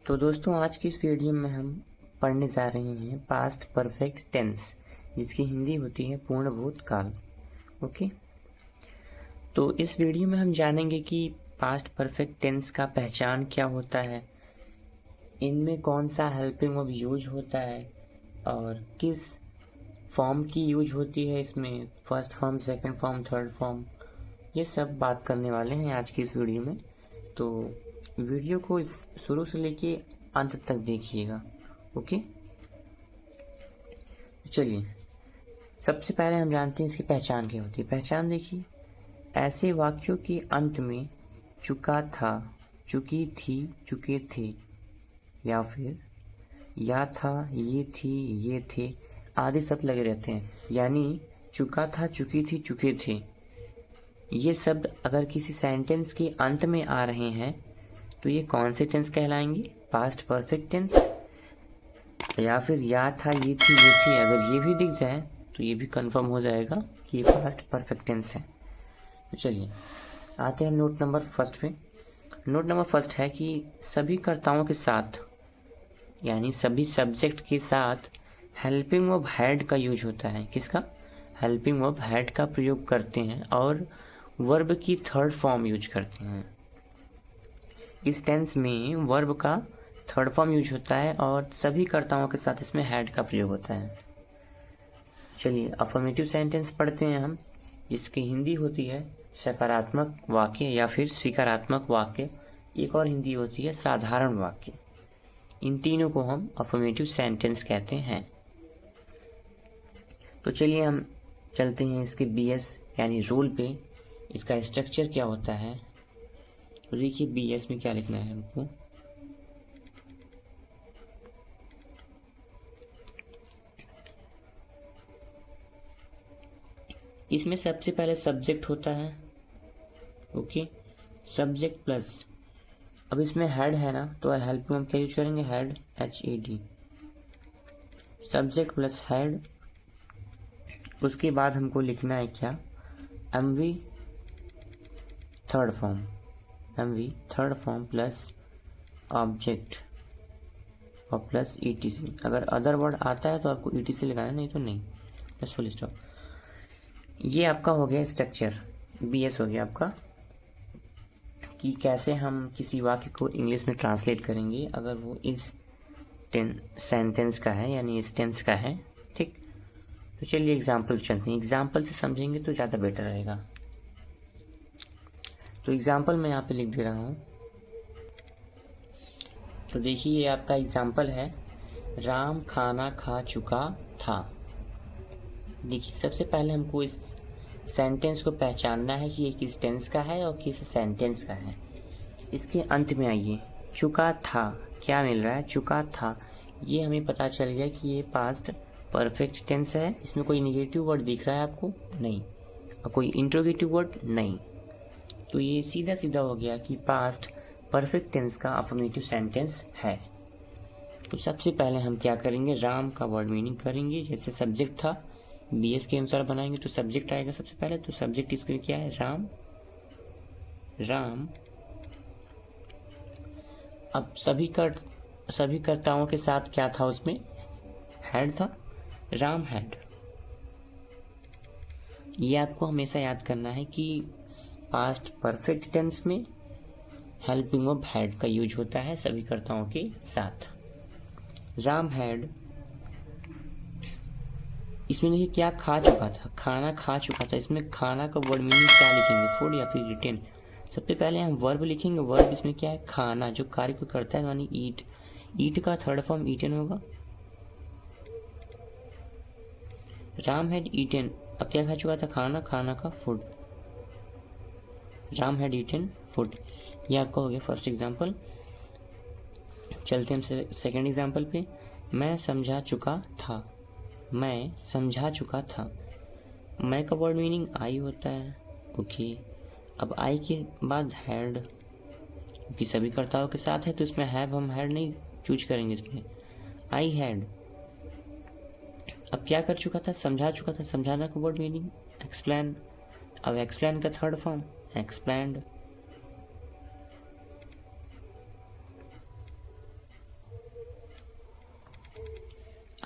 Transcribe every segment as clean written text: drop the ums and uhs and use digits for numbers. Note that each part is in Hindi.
तो दोस्तों आज की इस वीडियो में हम पढ़ने जा रहे हैं पास्ट परफेक्ट टेंस, जिसकी हिंदी होती है पूर्ण भूतकाल। ओके, तो इस वीडियो में हम जानेंगे कि पास्ट परफेक्ट टेंस का पहचान क्या होता है, इनमें कौन सा हेल्पिंग वर्ब यूज होता है और किस फॉर्म की यूज होती है, इसमें first form, second form, third form, ये सब बात करने वाले हैं आज की इस वीडियो में। तो वीडियो को शुरू से लेके अंत तक देखिएगा। ओके, चलिए सबसे पहले हम जानते हैं इसकी पहचान क्या होती है। पहचान देखिए, ऐसे वाक्यों के अंत में चुका था, चुकी थी, चुके थे, या फिर या था, ये थी, ये थे आदि शब्द लगे रहते हैं। यानी चुका था, चुकी थी, चुके थे, ये शब्द अगर किसी सेंटेंस के अंत में आ रहे हैं तो ये कौन से टेंस कहलाएंगे? Past perfect tense. या फिर या था, ये थी, ये थी, अगर ये भी दिख जाए तो ये भी कंफर्म हो जाएगा कि ये पास्ट परफेक्ट टेंस है। तो चलिए आते हैं नोट नंबर फर्स्ट पे। नोट नंबर फर्स्ट है कि सभी कर्ताओं के साथ, यानी सभी सब्जेक्ट के साथ हेल्पिंग वर्ब हैड का यूज होता है। किसका? हेल्पिंग वर्ब हैड का प्रयोग करते हैं और वर्ब की थर्ड फॉर्म यूज करते हैं। इस टेंस में वर्ब का थर्ड फॉर्म यूज होता है और सभी कर्ताओं के साथ इसमें हैड का प्रयोग होता है। चलिए अफर्मेटिव सेंटेंस पढ़ते हैं हम, जिसकी हिंदी होती है सकारात्मक वाक्य या फिर स्वीकारात्मक वाक्य। एक और हिंदी होती है साधारण वाक्य। इन तीनों को हम अफर्मेटिव सेंटेंस कहते हैं। तो चलिए हम चलते हैं इसके बीएस यानी रूल पे। इसका स्ट्रक्चर क्या होता है तो देखिए बीएस में क्या लिखना है हमको। इसमें सबसे पहले सब्जेक्ट होता है। ओके, सब्जेक्ट प्लस, अब इसमें हेड है ना, तो हेल्प में हम क्या यूज करेंगे? Head, HED, subject plus head. उसके बाद हमको लिखना है क्या? MV third form, MV third form plus object और प्लस ETC। अगर अदर वर्ड आता है तो आपको ETC लगाना, नहीं तो नहीं, बस फुल स्टॉप। ये आपका हो गया स्ट्रक्चर, BS हो गया आपका कि कैसे हम किसी वाक्य को इंग्लिश में ट्रांसलेट करेंगे अगर वो इस सेंटेंस का है, यानी इस टेंस का है। ठीक, तो चलिए एग्जाम्पल चलते हैं। एग्जाम्पल से समझेंगे तो ज़्यादा बेटर रहेगा। तो एग्जाम्पल मैं यहाँ पे लिख दे रहा हूँ। तो देखिए ये आपका एग्जाम्पल है, राम खाना खा चुका था। देखिए सबसे पहले हमको इस सेंटेंस को पहचानना है कि ये किस टेंस का है और किस सेंटेंस का है। इसके अंत में आइए, चुका था, क्या मिल रहा है? चुका था। ये हमें पता चल गया कि ये पास्ट परफेक्ट टेंस है। इसमें कोई नेगेटिव वर्ड दिख रहा है आपको? नहीं। और कोई इंट्रोगेटिव वर्ड? नहीं। तो ये सीधा सीधा हो गया कि पास्ट परफेक्ट टेंस का अफर्मेटिव सेंटेंस है। तो सबसे पहले हम क्या करेंगे? राम का वर्ड मीनिंग करेंगे। जैसे सब्जेक्ट था, BS के अनुसार बनाएंगे तो सब्जेक्ट आएगा सबसे पहले। तो सब्जेक्ट इसके क्या है? राम, राम। अब सभी कर्ताओं के साथ क्या था? उसमें हैड था, राम हैड। ये आपको हमेशा याद करना है कि पास्ट परफेक्ट टेंस में हेल्पिंग वर्ब हैड का यूज होता है सभी कर्ताओं के साथ। राम हैड, इसमें देखिए क्या खा चुका था? खाना खा चुका था। इसमें खाना का वर्ड मीनिंग क्या लिखेंगे? फूड या फिर रिटेन? सबसे पहले हम वर्ब लिखेंगे। वर्ब इसमें क्या है? खाना, जो कार्य को करता है, यानी ईट। ईट का थर्ड फॉर्म ईटन होगा। राम हैड ईटन, अब क्या खा चुका था? खाना, खाना का food, Ram had eaten food. ये आपका हो गया फर्स्ट एग्जाम्पल। चलते हैं हम सेकेंड एग्जाम्पल पे। मैं समझा चुका था, मैं समझा चुका था। मैं का वर्ड मीनिंग आई होता है। ओके, अब आई के बाद हैड, क्योंकि सभी कर्ताओं के साथ है तो इसमें हैव हम हैड नहीं चूज करेंगे। इसमें आई हैड। अब क्या कर चुका था? समझा चुका था। समझाना का वर्ड मीनिंग एक्सप्लेन। अब एक्सप्लेन का third form explained.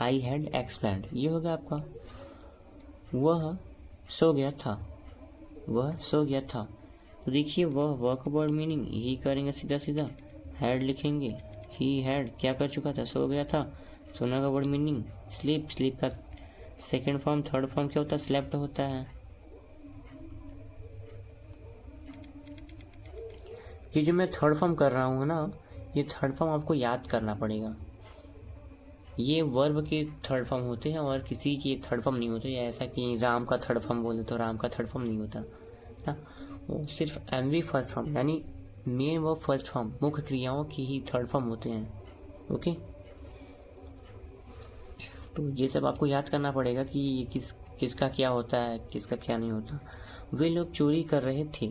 I had explained, ये हो गया आपका वह सो गया था, वह सो गया था। तो देखिए वह का वर्ड मीनिंग ही करेंगे सीधा सीधा, हैड लिखेंगे, ही हैड क्या कर चुका था, सो गया था। सोना का वर्ड मीनिंग स्लीप, स्लीप का सेकंड फॉर्म थर्ड फॉर्म क्या होता है, स्लेप्ट होता है। ये जो मैं थर्ड फॉर्म कर रहा हूँ ना, ये थर्ड फॉर्म आपको याद करना पड़ेगा। ये वर्ब के थर्ड फॉर्म होते हैं और किसी के थर्ड फॉर्म नहीं होते। ऐसा कि राम का थर्ड फॉर्म बोले तो राम का थर्ड फॉर्म नहीं होता ना, वो सिर्फ एमवी फर्स्ट फॉर्म यानी मेन वर्ब फर्स्ट फॉर्म, मुख्य क्रियाओं की ही थर्ड फॉर्म होते हैं। ओके, तो ये सब आपको याद करना पड़ेगा कि ये किसका क्या होता है, किसका क्या नहीं होता। वे लोग चोरी कर रहे थे,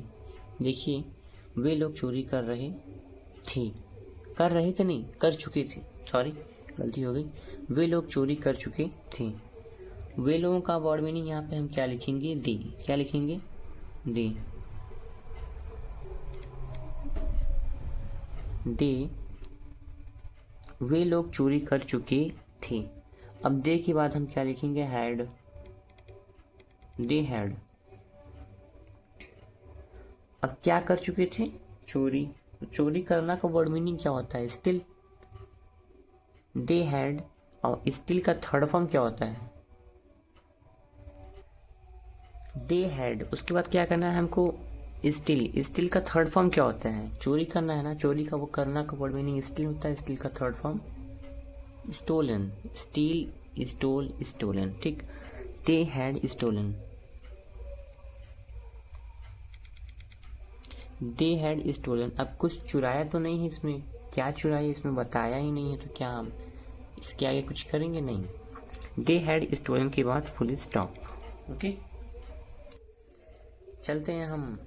देखिए वे लोग चोरी कर रहे थे, कर रहे थे नहीं कर चुके थे, सॉरी गलती हो गई। वे लोग चोरी कर चुके थे। वे लोगों का वर्ड मीनिंग यहाँ पे हम क्या लिखेंगे, दे, क्या लिखेंगे, दे, दे, वे लोग चोरी कर चुके थे। अब दे के बाद हम क्या लिखेंगे, हैड, दे हैड। अब क्या कर चुके थे, चोरी, चोरी करना का वर्ड मीनिंग क्या होता है, स्टिल, दे हैड। और स्टिल का थर्ड फॉर्म क्या होता है, दे हैड। उसके बाद क्या करना है हमको, स्टिल, स्टिल का थर्ड फॉर्म क्या होता है, चोरी करना है ना, चोरी का वो करना का वर्ड मीनिंग स्टिल होता है। स्टिल का third form stolen, steal, stole, stolen, ठीक। They had stolen, they had stolen. अब कुछ चुराया तो नहीं है इसमें, क्या चुराया इसमें बताया ही नहीं है, तो क्या हम इसके आगे कुछ करेंगे, नहीं। दे हैड स्टोलन के बाद फुल स्टॉप। ओके, चलते हैं हम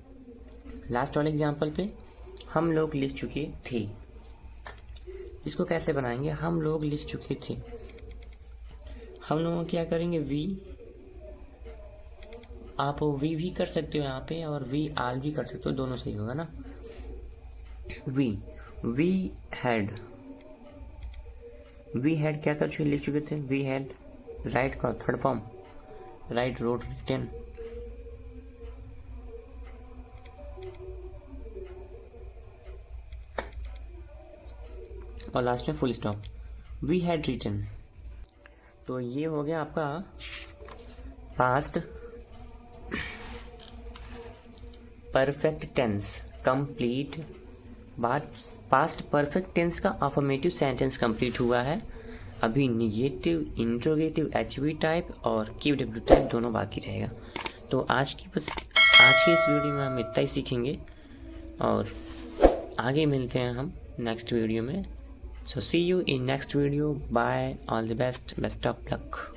लास्ट वाले एग्जाम्पल पे। हम लोग लिख चुके थे, इसको कैसे बनाएंगे, हम लोग लिख चुके थे। हम लोग क्या करेंगे, वी, आप वी भी कर सकते हो यहाँ पे और वी आल भी कर सकते हो, दोनों सही होगा ना। वी हैड, वी हैड क्या कर चुके, लिख चुके थे। वी हैड राइट का third form, right, wrote, written. और लास्ट में full stop, we had written. तो ये हो गया आपका past perfect tense complete. Past perfect tense का अफर्मेटिव सेंटेंस कंप्लीट हुआ है। अभी निगेटिव, इंट्रोगेटिव, एचवी टाइप और क्यूडब्ल्यू टाइप दोनों बाकी रहेगा। तो आज की इस वीडियो में हम इतना ही सीखेंगे और आगे मिलते हैं हम नेक्स्ट वीडियो में। So see you in next video. Bye. All the best. Best of luck.